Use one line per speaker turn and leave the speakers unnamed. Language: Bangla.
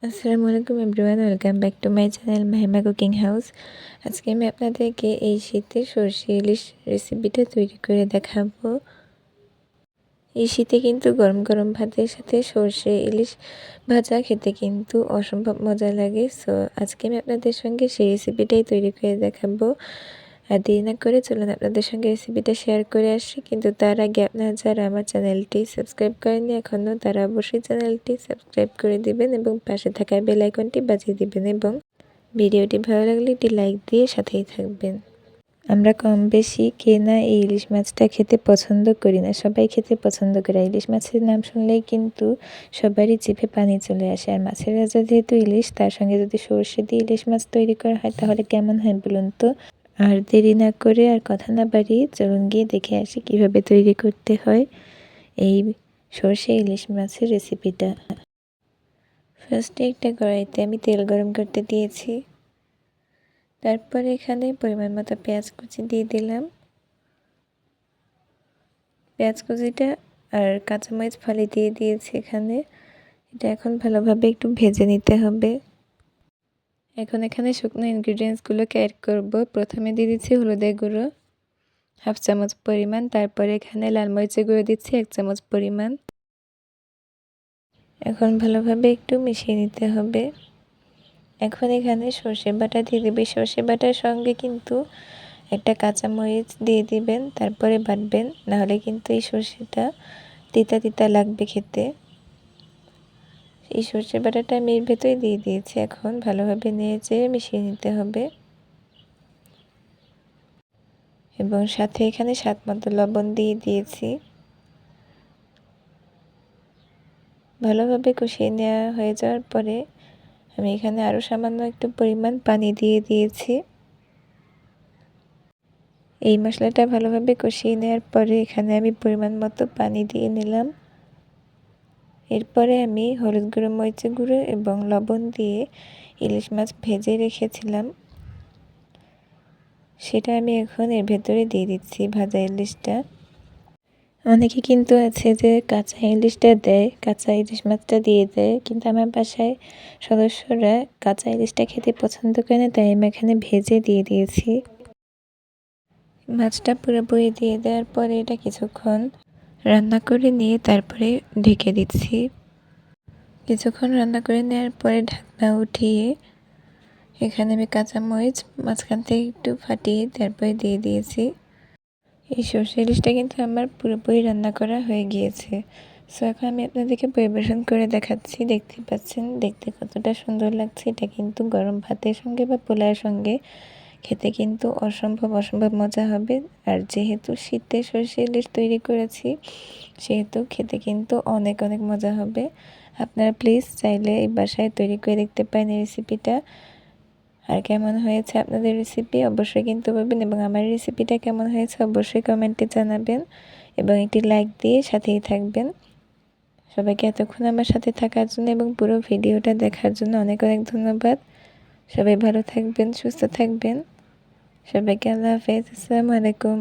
আসসালামু আলাইকুম everyone, welcome back to my channel Mahima cooking house. আজকে আমি আপনাদেরকে এই শীতে সরষে ইলিশ রেসিপিটা তৈরি করে দেখাবো। এই শীতে কিন্তু গরম গরম ভাতের সাথে সরষে ইলিশ ভাজা খেতে কিন্তু অসম্ভব মজা লাগে। সো আজকে আমি আপনাদের সঙ্গে সেই রেসিপিটাই তৈরি করে দেখাবো। আর দেরি না করে চলুন আপনাদের সঙ্গে রেসিপিটা শেয়ার করে আসি। কিন্তু তার আগে আপনারা যারা আমার চ্যানেলটি সাবস্ক্রাইব করেননি এখনও, তারা অবশ্যই চ্যানেলটি সাবস্ক্রাইব করে দিবেন এবং পাশে থাকা বেল আইকনটি বাজিয়ে দিবেন এবং ভিডিওটি ভালো লাগলে একটি লাইক দিয়ে সাথেই থাকবেন। আমরা কম বেশি কে না এই ইলিশ মাছটা খেতে পছন্দ করি না, সবাই খেতে পছন্দ করে। ইলিশ মাছের নাম শুনলেই কিন্তু সবারই জিভে পানি চলে আসে। আর মাছের রাজা যেহেতু ইলিশ, তার সঙ্গে যদি সরষে দিয়ে ইলিশ মাছ তৈরি করা হয় তাহলে কেমন হয় বলুন তো। আর দেরি না করে আর কথা না বাড়িয়ে চলুন গিয়ে দেখে আসি কিভাবে তৈরি করতে হয় এই সরষে ইলিশ মাছের রেসিপিটা। ফার্স্টে একটা কড়াইতে আমি তেল গরম করতে দিয়েছি। তারপরে এখানে পরিমাণ মতো পেঁয়াজ কুচি দিয়ে দিলাম। পেঁয়াজ কুচিটা আর কাঁচামরিচ ফালি দিয়ে দিয়েছি এখানে। এটা এখন ভালোভাবে একটু ভেজে নিতে হবে। এখন এখানে শুকনো ইনগ্রিডিয়েন্টসগুলোকে অ্যাড করব। প্রথমে দিয়ে দিচ্ছি হলুদের গুঁড়ো 1/2 চামচ পরিমাণ, তারপরে এখানে লাল মরিচের গুঁড়ো দিচ্ছি 1 চামচ পরিমাণ। এখন ভালোভাবে একটু মিশিয়ে নিতে হবে। এখন এখানে সর্ষে বাটা দিয়ে দিবে। সর্ষে বাটার সঙ্গে কিন্তু একটা কাঁচামরিচ দিয়ে দিবেন, তারপরে বাটবেন, নাহলে কিন্তু এই সর্ষেটা তিতা তিতা লাগবে খেতে। এই সর্ষে বাটাটা আমি এর ভেতরে দিয়ে দিয়েছি। এখন ভালোভাবে নেড়ে মিশিয়ে নিতে হবে এবং সাথে এখানে স্বাদ মতো লবণ দিয়ে দিয়েছি। ভালোভাবে কষিয়ে নেওয়া হয়ে যাওয়ার পরে আমি এখানে আরও সামান্য একটু পরিমাণ পানি দিয়ে দিয়েছি। এই মশলাটা ভালোভাবে কষিয়ে নেওয়ার পরে এখানে আমি পরিমাণ মতো পানি দিয়ে নিলাম। এরপরে আমি হলুদ গুঁড়ো, মরিচের গুঁড়ো এবং লবণ দিয়ে ইলিশ মাছ ভেজে রেখেছিলাম, সেটা আমি এখন এর ভেতরে দিয়ে দিচ্ছি, ভাজা ইলিশটা। অনেকে কিন্তু আছে যে কাঁচা ইলিশটা দেয়, কাঁচা ইলিশ মাছটা দিয়ে দেয়, কিন্তু আমার বাসায় সদস্যরা কাঁচা ইলিশটা খেতে পছন্দ করে না, তাই আমি এখানে ভেজে দিয়ে দিয়েছি। মাছটা পুরোপুরি দিয়ে দেওয়ার পরে এটা কিছুক্ষণ রান্না করে নিয়ে তারপরে ঢেকে দিচ্ছি। কিছুক্ষণ রান্না করে নেওয়ার পরে ঢাকনা উঠিয়ে এখানে আমি কাঁচামরিচ মাঝখান থেকে একটু ফাটিয়ে তারপরে দিয়ে দিয়েছি। এই সরষে ইলিশটা কিন্তু আমার পুরোপুরি রান্না করা হয়ে গিয়েছে। সো এখন আমি আপনাদেরকে পরিবেশন করে দেখাচ্ছি। দেখতে পাচ্ছেন দেখতে কতটা সুন্দর লাগছে। এটা কিন্তু গরম ভাতের সঙ্গে বা পোলাওয়ের সঙ্গে খেতে কিন্তু অসম্ভব মজা হবে। আর যেহেতু শীতে সরষে ইলিশ তৈরি করেছি, সেহেতু খেতে কিন্তু অনেক মজা হবে। আপনারা প্লিজ চাইলে এই বাসায় তৈরি করে দেখতে পারেন এই রেসিপিটা। আর কেমন হয়েছে আপনাদের রেসিপি অবশ্যই কিন্তু বলবেন এবং আমার রেসিপিটা কেমন হয়েছে অবশ্যই কমেন্টে জানাবেন এবং একটি লাইক দিয়ে সাথেই থাকবেন। সবাইকে এতক্ষণ আমার সাথে থাকার জন্য এবং পুরো ভিডিওটা দেখার জন্য অনেক ধন্যবাদ। সবাই ভালো থাকবেন, সুস্থ থাকবেন। সবাইকে আল্লাহ হাফেজ। আসসালামু আলাইকুম।